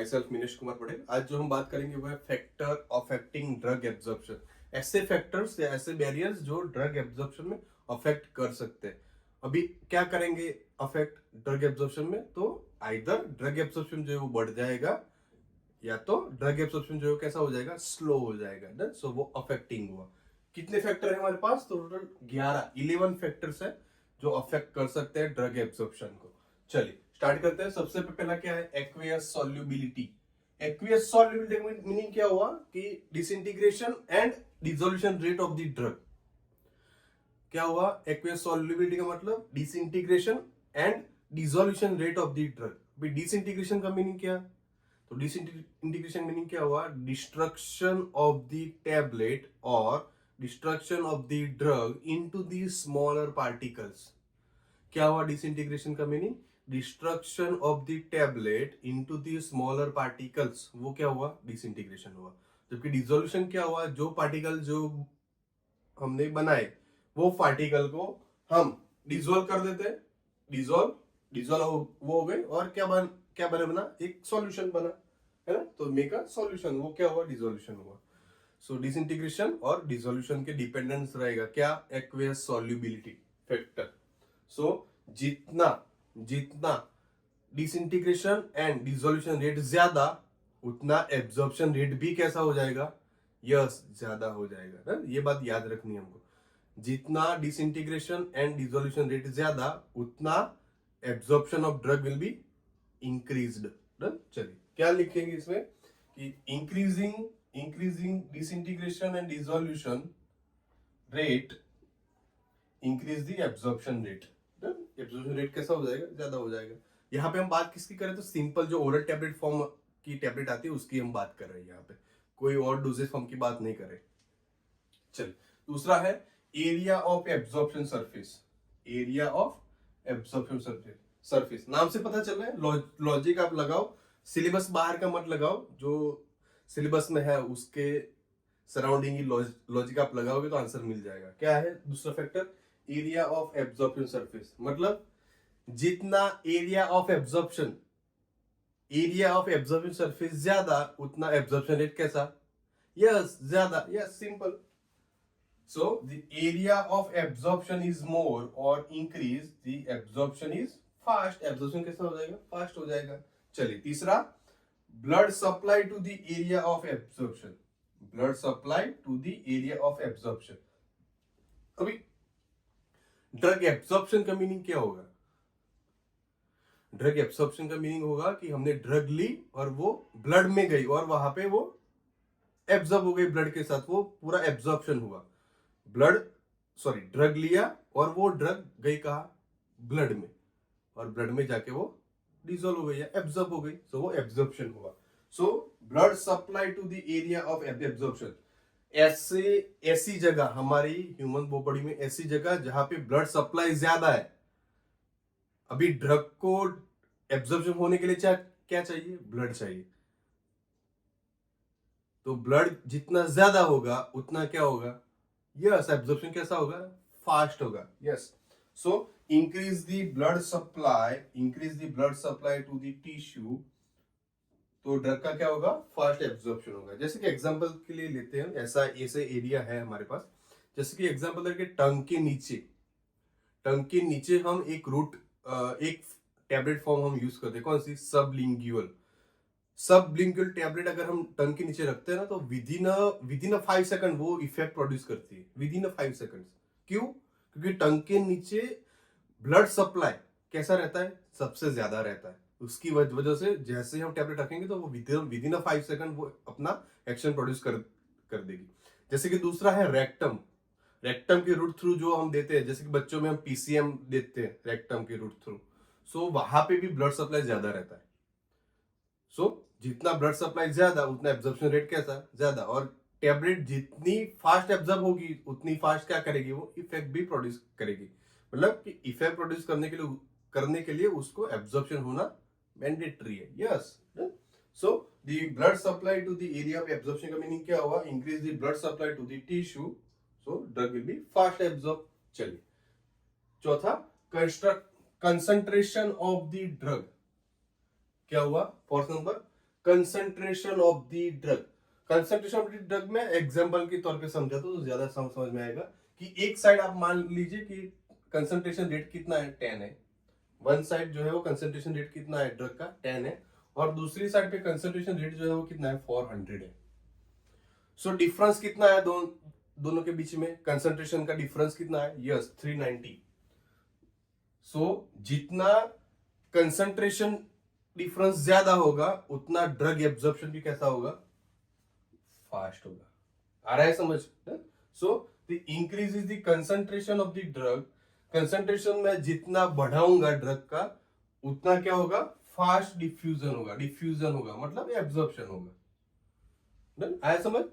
My self Minesh Kumar Patel. आज जो हम बात करेंगे वो है फैक्टर अफेक्टिंग ड्रग एब्जॉर्प्शन। ऐसे फैक्टर्स या ऐसे बैरियर्स जो ड्रग एब्जॉर्प्शन में अफेक्ट कर सकते हैं। अभी क्या करेंगे अफेक्ट ड्रग एब्जॉर्प्शन में, तो आइदर ड्रग एब्जॉर्प्शन जो है वो बढ़ जाएगा या तो ड्रग एब्जॉर्प्शन जो है कैसा हो जाएगा, स्लो हो जाएगा। डन। सो वो अफेक्टिंग हुआ। कितने फैक्टर है हमारे पास? तो टोटल 11 फैक्टर्स है जो अफेक्ट कर सकते हैं ड्रग एब्जॉर्प्शन को। चलिए स्टार्ट करते हैं। सबसे पहला क्या है? Aqueous solubility. Aqueous solubility meaning क्या हुआ कि disintegration and dissolution rate of the drug. क्या हुआ? एक्वियस सॉल्युबिलिटी का मतलब disintegration and dissolution rate of the drug. भाई डिसइंटीग्रेशन का मीनिंग क्या? तो डिसइंटीग्रेशन मीनिंग क्या हुआ? डिस्ट्रक्शन ऑफ द टैबलेट और destruction of the drug into the smaller particles. क्या हुआ डिसइंटीग्रेशन का meaning? Destruction of the tablet into the smaller particles. वो क्या हुआ? डिसइंटीग्रेशन हुआ। जबकि डिसोल्यूशन क्या हुआ? जो पार्टिकल जो हमने बनाए वो पार्टिकल को हम डिसॉल्व कर देते हैं। डिसॉल्व डिसॉल्व वो हो गए और क्या बना? एक सॉल्यूशन बना, है ना? तो मेक अ सॉल्यूशन, वो क्या हुआ? डिसोल्यूशन हुआ। सो डिसइंटीग्रेशन और डिसोल्यूशन के डिपेंडेंस रहेगा क्या? Aqueous solubility factor. सो जितना जितना डिसइंटीग्रेशन एंड डिसोल्यूशन रेट ज्यादा, उतना एब्जॉर्प्शन रेट भी कैसा हो जाएगा? यस, ज्यादा हो जाएगा ना? ये बात याद रखनी है हमको। जितना डिसइंटीग्रेशन एंड डिसोल्यूशन रेट ज्यादा, उतना absorption of drug will be increased. चलिए क्या लिखेंगे इसमें कि increasing disintegration and dissolution rate increase the absorption rate. Absorption rate कैसा हो जाएगा? ज्यादा हो जाएगा। यहाँ पे हम बात किसकी करें? तो सिंपल जो ओरल टैबलेट फॉर्म की टैबलेट आती है उसकी हम बात कर रहे हैं यहाँ पे, कोई और डोजेज फॉर्म की बात नहीं कर रहे। चलिए दूसरा है area of absorption surface. Area of absorption surface नाम से पता चल रहा है। लॉजिक आप लगाओ, सिलेबस बाहर का मत लगाओ। जो सिलेबस में है उसके सराउंडिंग ही लॉजिक आप लगाओगे तो आंसर मिल जाएगा। क्या है दूसरा factor? Area of absorption surface. मतलब जितना एरिया ऑफ एब्जॉर्प्शन सरफेस ज्यादा, उतना एब्जॉर्प्शन रेट कैसा? यस, ज्यादा। Yes, simple. So the area of absorption is more or increase, the absorption is fast. Absorption कैसा हो जाएगा? फास्ट हो जाएगा। चलिए तीसरा, blood supply to the area of absorption. Blood supply to the area of absorption. अभी drug absorption का meaning क्या होगा? ड्रग एब्जॉर्प्शन का मीनिंग होगा कि हमने ड्रग ली और वो ब्लड में गई और वहां पे वो एब्जॉर्ब हो गई ब्लड के साथ, वो पूरा एब्जॉर्प्शन हुआ। ड्रग लिया और वो ड्रग गई कहा? ब्लड में, और ब्लड में जाके वो डिसॉल्व हो गई या एब्जॉर्ब हो गई। सो वो एब्जॉर्प्शन हुआ। So blood supply to the area of absorption. ऐसी जगह हमारी ह्यूमन बॉडी में, ऐसी जगह जहां पे ब्लड सप्लाई ज्यादा है। अभी ड्रग को एब्जॉर्प्शन होने के लिए क्या चाहिए? ब्लड चाहिए। तो ब्लड जितना ज्यादा होगा उतना क्या होगा? यस, एब्जॉर्प्शन कैसा होगा? फास्ट होगा। Yes. So increase the blood supply to the tissue, तो ड्रग का क्या होगा? फास्ट एब्जॉर्प्शन होगा। जैसे कि एग्जांपल के लिए लेते हैं, ऐसे एरिया है हमारे पास। जैसे कि एग्जांपल लेके टंग के नीचे हम एक टैबलेट फॉर्म हम यूज करते हैं। कौन सी? सबलिंगुअल टैबलेट अगर हम टंग के नीचे रखते हैं ना, तो विद इन 5 सेकंड वो इफेक्ट प्रोड्यूस करती है। With in 5 second. क्यों? क्योंकि टंग के नीचे ब्लड सप्लाई कैसा रहता है? सबसे ज्यादा रहता है। उसकी वजह से जैसे हम टैबलेट रखेंगे तो वो विद इन 5 सेकंड वो अपना एक्शन प्रोड्यूस कर देगी। जैसे कि दूसरा है रेक्टम के रूट थ्रू जो हम देते हैं, जैसे कि बच्चों में हम पीसीएम देते हैं रेक्टम के रूट थ्रू। सो वहां पे भी ब्लड सप्लाई ज्यादा रहता है। सो जितना ब्लड सप्लाई ज्यादा, उतना एब्जॉर्प्शन रेट कैसा? ज्यादा। और टैबलेट जितनी फास्ट एब्जॉर्ब होगी उतनी फास्ट क्या करेगी? वो इफेक्ट भी प्रोड्यूस करेगी। मतलब कि इफेक्ट प्रोड्यूस करने के लिए उसको एब्जॉर्प्शन होना मैंडेटरी है। Yes. So the blood supply to the area of absorption का मीनिंग क्या हुआ? Increase the blood supply to the tissue, so drug will be fast absorb. चलिए चौथा, कंसंट्रेशन ऑफ द ड्रग। क्या हुआ? Fourth number, concentration of the drug. Concentration of the drug में example के तौर पे समझा तो ज्यादा समझ में आएगा कि एक साइड आप मान लीजिए कि कंसंट्रेशन रेट कितना है, 10 है। वन साइड जो है वो कंसंट्रेशन रेट कितना है ड्रग का, 10 है। और दूसरी साइड पे कंसंट्रेशन रेट जो है वो कितना है, 400 है। सो डिफरेंस कितना है दोनों के बीच में, कंसंट्रेशन का डिफरेंस कितना है, यस 390। सो जितना कंसंट्रेशन डिफरेंस ज्यादा होगा उतना ड्रग एब्जॉर्प्शन भी कैसा होगा, फास्ट होगा। आ रहा है समझ? So the increase is the concentration of the drug, concentration में जितना बढ़ाऊंगा ड्रग का उतना क्या होगा, फास्ट डिफ्यूजन होगा। डिफ्यूजन होगा मतलब एब्जॉर्प्शन होगा। आया समझ?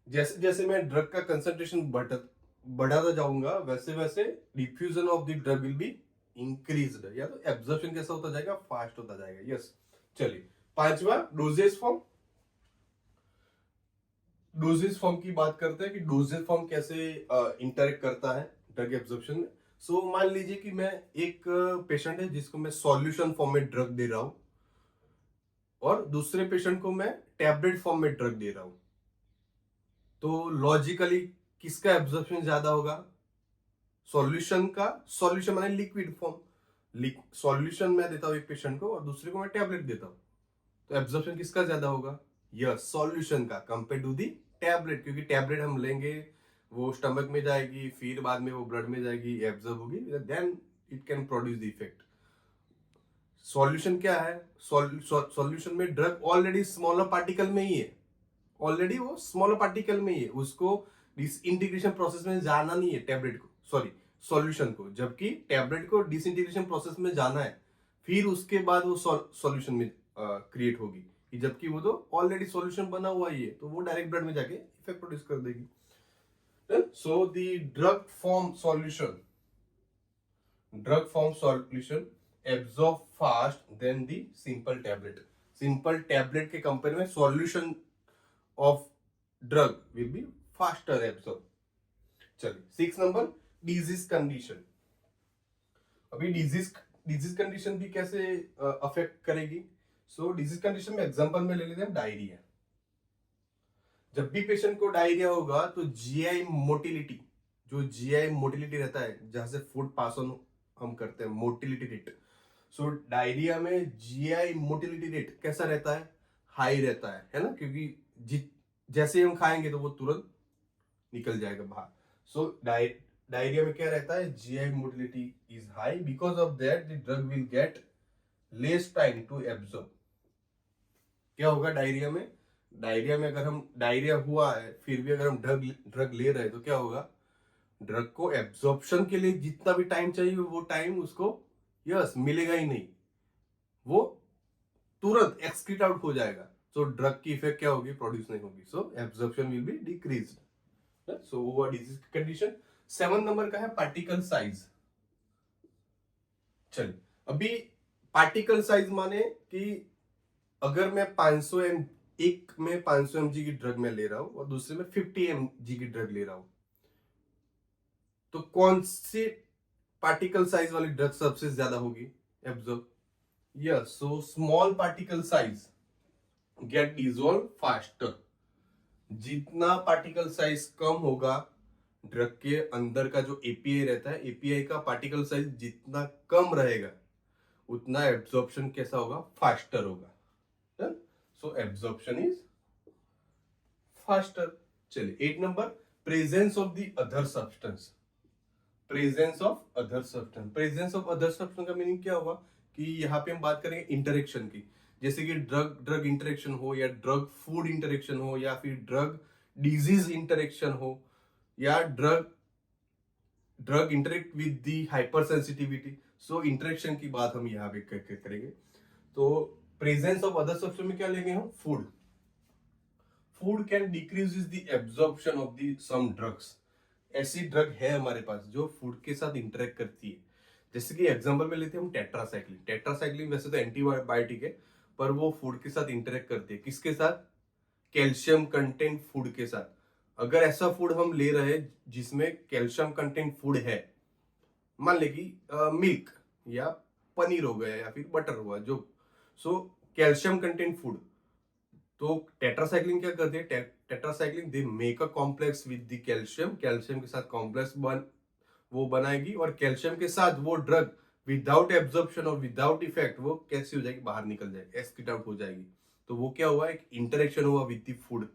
जैसे जैसे मैं ड्रग का कंसंट्रेशन बढ़ाता जाऊंगा वैसे वैसे diffusion of the drug will be increased, या तो एब्जॉर्प्शन कैसा होता जाएगा, फास्ट होता जाएगा। यस चलिए पांचवा डोजेज फॉर्म। डोजेज फॉर्म की बात करते हैं कि डोजेज फॉर्म कैसे इंटरेक्ट करता है ड्रग एब्जॉर्प्शन में। सो मान लीजिए कि मैं एक पेशेंट है जिसको मैं सॉल्यूशन फॉर्म में ड्रग दे रहा हूं और दूसरे पेशेंट को मैं टैबलेट फॉर्म में ड्रग दे रहा हूं, तो लॉजिकली किसका एब्जॉर्प्शन ज्यादा होगा, सॉल्यूशन का। सॉल्यूशन माने लिक्विड फॉर्म, सॉल्यूशन मैं देता हूं एक पेशेंट को और दूसरे को मैं टैबलेट देता हूं, तो एब्जॉर्प्शन किसका ज्यादा होगा, यस सॉल्यूशन का कंपेयर टू दी टैबलेट। क्योंकि टैबलेट हम लेंगे वो स्टमक में जाएगी, फिर बाद में वो ब्लड में जाएगी, एब्जॉर्ब होगी, then it can produce the effect. Solution क्या है, सॉल्यूशन में ड्रग ऑलरेडी स्मॉलर पार्टिकल में ही है, ऑलरेडी वो स्मॉलर पार्टिकल में ही है, उसको डिसइंटीग्रेशन प्रोसेस में जाना नहीं है टैबलेट को, सॉरी सॉल्यूशन को, जबकि टैबलेट को डिसइंटीग्रेशन प्रोसेस में जाना है, फिर उसके बाद वो सॉल्यूशन में क्रिएट होगी, जबकि वो तो ऑलरेडी सॉल्यूशन बना हुआ ही है, तो वो डायरेक्ट ब्लड में जाके इफेक्ट प्रोड्यूस कर देगी। So the drug form solution, drug form solution absorb fast than the simple tablet. Simple tablet के कंपेयर में solution of drug will be faster absorb. चलिए 6 नंबर डिजीज कंडीशन। अभी disease condition भी कैसे affect करेगी। So disease condition में example में ले लेते हैं डायरिया। जब भी पेशेंट को डायरिया होगा तो जीआई मोटिलिटी, जो जीआई मोटिलिटी रहता है जहां से फूड पास ऑन हम करते हैं, मोटिलिटी रेट। सो डायरिया में जीआई मोटिलिटी रेट कैसा रहता है, हाई रहता है ना, क्योंकि जैसे हम खाएंगे तो वो तुरंत निकल जाएगा बाहर। सो डायरिया में क्या रहता है, GI motility is high, because of that the drug will get less time to absorb. क्या होगा डायरिया में, डायरिया में अगर हम डायरिया हुआ है फिर भी अगर हम ड्रग ले रहे हैं तो क्या होगा, ड्रग को एब्जॉर्प्शन के लिए जितना भी टाइम चाहिए वो टाइम उसको यस मिलेगा ही नहीं, वो तुरंत एक्सक्रीट आउट हो जाएगा। सो ड्रग की इफेक्ट क्या होगी, प्रोड्यूस नहीं होगी, सो एब्जॉर्प्शन विल बी डिक्रीज्ड। सो वो डिजीज कंडीशन। 7 नंबर का है पार्टिकल साइज। चलिए अभी पार्टिकल साइज माने कि अगर मैं 500 एम, एक में 500 mg की ड्रग में ले रहा हूं और दूसरे में 50 mg की ड्रग ले रहा हूं, तो कौन सी पार्टिकल साइज वाली ड्रग सबसे ज्यादा होगी absorb, yes so small particle size get dissolve faster. जितना पार्टिकल साइज कम होगा ड्रग के अंदर का जो एपीआई रहता है, एपीआई का पार्टिकल साइज जितना कम रहेगा उतना एब्जॉर्प्शन कैसा होगा, फास्टर होगा। सो एब्जॉर्प्शन इज फास्टर। चलिए 8 number presence of the other substance. Presence of other substance, presence of other substance का मीनिंग क्या होगा कि यहाँ पे हम बात करेंगे इंटरेक्शन की, जैसे कि ड्रग ड्रग इंटरेक्शन हो या ड्रग फूड इंटरेक्शन हो या फिर ड्रग डिजीज इंटरेक्शन हो या drug drug interact with the hyper sensitivity. So interaction की बात हम यहाँ पे करेंगे। तो प्रेजेंस ऑफ अदर सब्सटेंस में क्या लेंगे हम, food. Food can decrease the absorption of the some drugs. ऐसी ड्रग है हमारे पास जो फूड के साथ इंटरेक्ट करती है, जैसे कि एग्जांपल में लेते हैं हम टेट्रासाइक्लिन। टेट्रासाइक्लिन वैसे तो एंटीबायोटिक है पर वो फूड के साथ इंटरेक्ट करती है, किसके साथ, कैल्शियम कंटेंट फूड के साथ। अगर ऐसा फूड हम ले रहे हैं जिसमें कैल्शियम कंटेंट फूड है, मान ले कि मिल्क या पनीर हो गया या फिर बटर हुआ जो, सो कैल्शियम कंटेंट फूड, तो टेट्रासाइक्लिन क्या करती है, tetracycline they make a complex with the calcium, calcium के साथ कॉम्प्लेक्स वो बनाएगी, और कैल्शियम के साथ वो ड्रग विदाउट एब्जॉर्प्शन और विदाउट इफेक्ट वो कैसी हो जाएगी, बाहर निकल जाएगी, एक्सक्रीट आउट हो जाएगी। तो वो क्या हुआ, एक इंटरेक्शन हुआ with the food.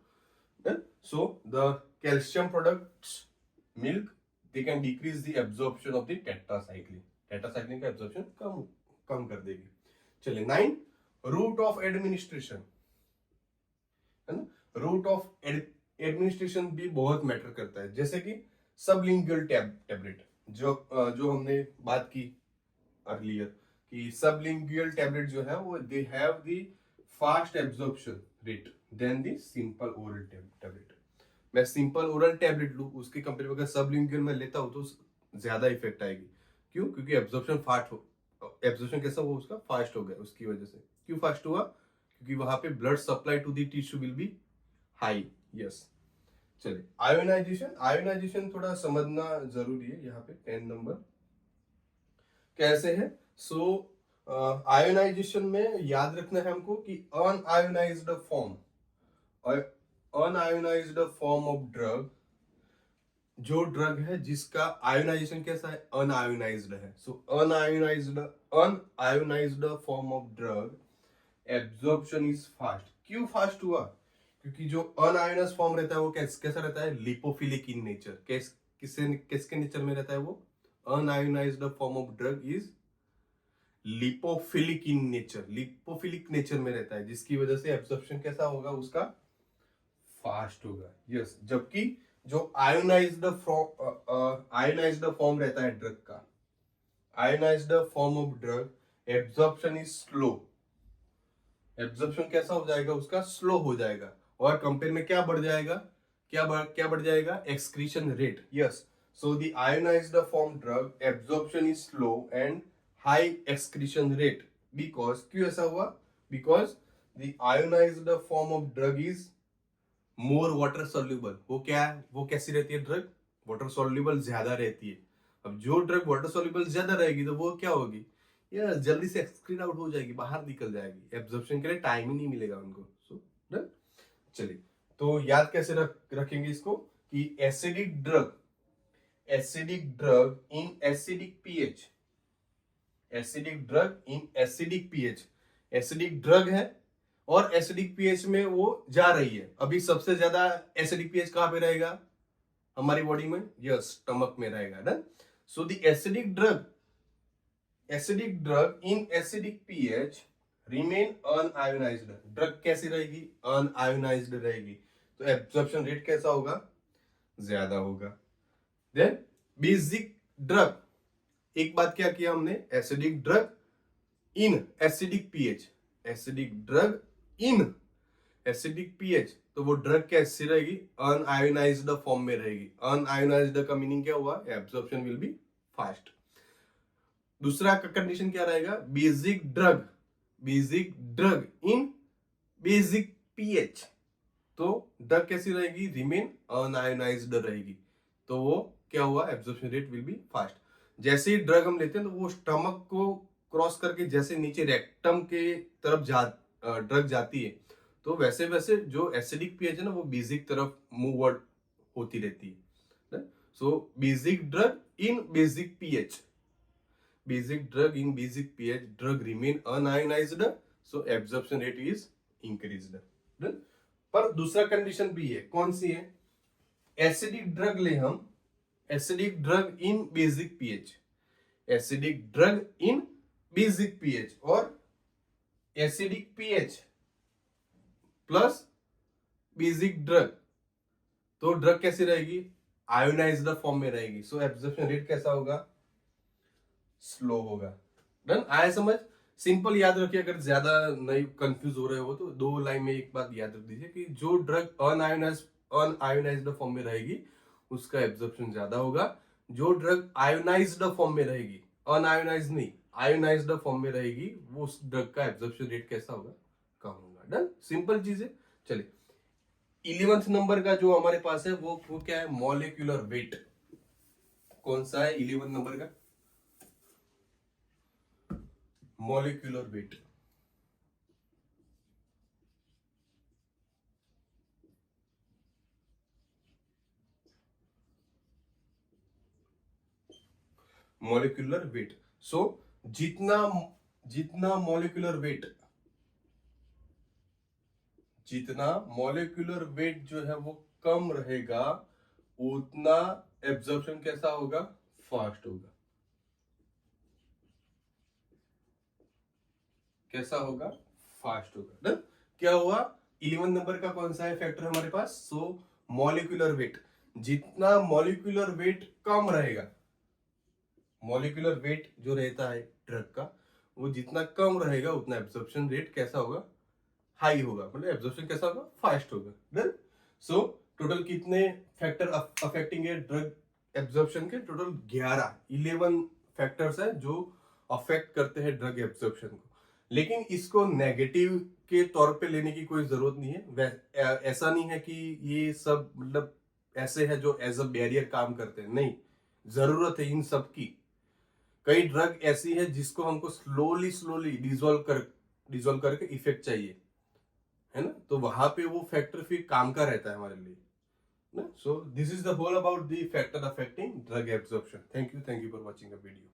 So the calcium products milk they can decrease the absorption of the tetracycline, tetracycline का एब्जॉर्प्शन कम कम कर देगी। चलिए 9, रूट ऑफ एडमिनिस्ट्रेशन, है ना। रूट ऑफ एडमिनिस्ट्रेशन भी बहुत मैटर करता है, जैसे कि सबलिंगुअल टैबलेट, जो हमने बात की अर्लियर कि सबलिंगुअल टैबलेट जो है वो they have the fast absorption rate than the simple oral tablet. मैं सिंपल ओरल टैबलेट लूं, उसके कंपेयर में अगर सबलिंगुअल में लेता हूं तो ज्यादा इफेक्ट आएगी। क्यों? क्योंकि एब्जॉर्प्शन फास्ट हो, एब्जॉर्प्शन कैसा हुआ उसका, फास्ट हो गया उसकी वजह से। क्यों फास्ट हुआ? क्योंकि वहां पे blood supply to the tissue will be high. Yes. चलिए आयोनाइजेशन, आयोनाइजेशन थोड़ा समझना जरूरी है यहाँ पे। 10 नंबर कैसे है? सो आयोनाइजेशन में याद रखना है हमको कि unionised form, unionised form of drug, जो ड्रग है जिसका आयोनाइजेशन कैसा है, अनआयोनाइज्ड है। So unionised form of drug absorption is fast. क्यों फास्ट हुआ? क्योंकि जो अनआयोनाइज्ड फॉर्म रहता है वो कैसा रहता है, लिपोफिलिक इन नेचर। किसके नेचर में रहता है वो? Unionised form of drug is lipophilic in nature, lipophilic nature में रहता है, जिसकी वजह से एब्जॉर्प्शन कैसा होगा उसका, फास्ट होगा। यस। जबकि जो आयोनाइज्ड फॉर्म रहता है ड्रग का, ionised form of drug absorption is slow, absorption कैसा हो जाएगा उसका, स्लो हो जाएगा। और कंपेयर में क्या बढ़ जाएगा, क्या बढ़ जाएगा, excretion rate. Yes. So the ionised form drug absorption is slow and high excretion rate. Because क्यों ऐसा हुआ? Because the ionised form of drug is more water soluble. वो क्या है, वो कैसी रहती है ड्रग, वाटर सोल्यूबल ज्यादा रहती है। अब जो ड्रग वाटर सोल्यूबल ज्यादा रहेगी तो वो क्या होगी, ये जल्दी से एक्सक्रीट आउट हो जाएगी, बाहर निकल जाएगी, एब्जॉर्प्शन के लिए टाइम ही नहीं मिलेगा उनको। So done. चलिए तो याद कैसे रखेंगे इसको कि acidic drug, acidic drug in acidic pH, acidic drug in acidic pH, acidic drug है और एसिडिक पीएच में वो जा रही है। अभी सबसे ज्यादा एसिडिक पीएच कहां पे रहेगा हमारी बॉडी में? यस, स्टमक में रहेगा। Done. So the acidic drug, acidic drug in acidic pH remain unionised. Drug कैसी रहेगी, अनआयोनाइज्ड रहेगी, तो एब्जॉर्प्शन रेट कैसा होगा, ज्यादा होगा। देन बेसिक ड्रग, एक बात क्या किया हमने, acidic drug in acidic pH, acidic drug in acidic pH, तो वो ड्रग कैसी रहेगी, अनआयोनाइज्ड फॉर्म में रहेगी। अनआयोनाइज्ड का मीनिंग क्या हुआ, एब्जॉर्प्शन विल बी फास्ट। दूसरा कंडीशन क्या रहेगा, basic drug, basic drug in basic pH, तो ड्रग कैसी रहेगी, रिमेन अनआयोनाइज्ड रहेगी, तो वो क्या हुआ, absorption rate will be fast. जैसे ही ड्रग हम लेते हैं तो वो स्टमक को क्रॉस करके जैसे नीचे रेक्टम के तरफ ड्रग जाती है, तो वैसे वैसे जो एसिडिक पीएच है ना वो बेसिक तरफ मूव होती रहती है। So basic drug in basic pH, basic drug in basic pH, drug remain unionized, so absorption rate is increased. पर दूसरा कंडीशन भी है, कौन सी है, एसिडिक ड्रग ले हम, acidic drug in basic pH, acidic drug in basic pH और acidic pH plus basic drug, तो ड्रग कैसी रहेगी, आयोनाइज्ड फॉर्म में रहेगी, सो एब्जॉर्प्शन रेट कैसा होगा, स्लो होगा। डन, आया समझ? सिंपल याद रखिए, अगर ज्यादा नहीं कंफ्यूज हो रहे हो तो 2 लाइन में एक बात याद रख दीजिए कि जो ड्रग अनआयोनाइज्ड फॉर्म में रहेगी उसका एब्जॉर्प्शन ज्यादा होगा, जो ड्रग आयोनाइज्ड फॉर्म में रहेगी, अनआयोनाइज्ड नहीं आयोनाइज्ड फॉर्म में रहेगी, वो उस ड्रग का एब्जॉर्प्शन रेट कैसा होगा, कम होगा। डन, सिंपल चीज है। चलिए 11th नंबर का जो हमारे पास है वो क्या है, मॉलिक्यूलर वेट। कौन सा है 11 नंबर का, molecular weight. Molecular weight. So जितना जितना मॉलिक्यूलर वेट जितना मॉलिक्यूलर वेट जो है वो कम रहेगा, उतना एब्जॉर्प्शन कैसा होगा, फास्ट होगा। कैसा होगा, फास्ट होगा ना। क्या हुआ, 11 नंबर का कौन सा है फैक्टर हमारे पास, सो मॉलिक्यूलर वेट। जितना मॉलिक्यूलर वेट कम रहेगा, मॉलिक्यूलर वेट जो रहता है ड्रग का, वो जितना कम रहेगा उतना एब्जॉर्प्शन रेट कैसा होगा, हाई होगा, मतलब एब्जॉर्प्शन कैसा होगा, फास्ट होगा। डन। सो टोटल कितने फैक्टर अफेक्टिंग है ड्रग एब्जॉर्प्शन के, टोटल 11 फैक्टर्स है जो अफेक्ट करते हैं ड्रग एब्जॉर्प्शन को। लेकिन इसको नेगेटिव के तौर पे लेने की कोई जरूरत नहीं है। ऐसा नहीं है कि ये सब मतलब ऐसे है जो एज अ बैरियर काम करते हैं, नहीं, जरूरत है इन सब की। कई ड्रग ऐसी है जिसको हमको स्लोली स्लोली डिजोल्व करके इफेक्ट चाहिए, है ना, तो वहां पे वो फैक्टर फिर काम का रहता है हमारे लिए ना। So this is the whole about the factor affecting drug absorption. Thank you for watching the video.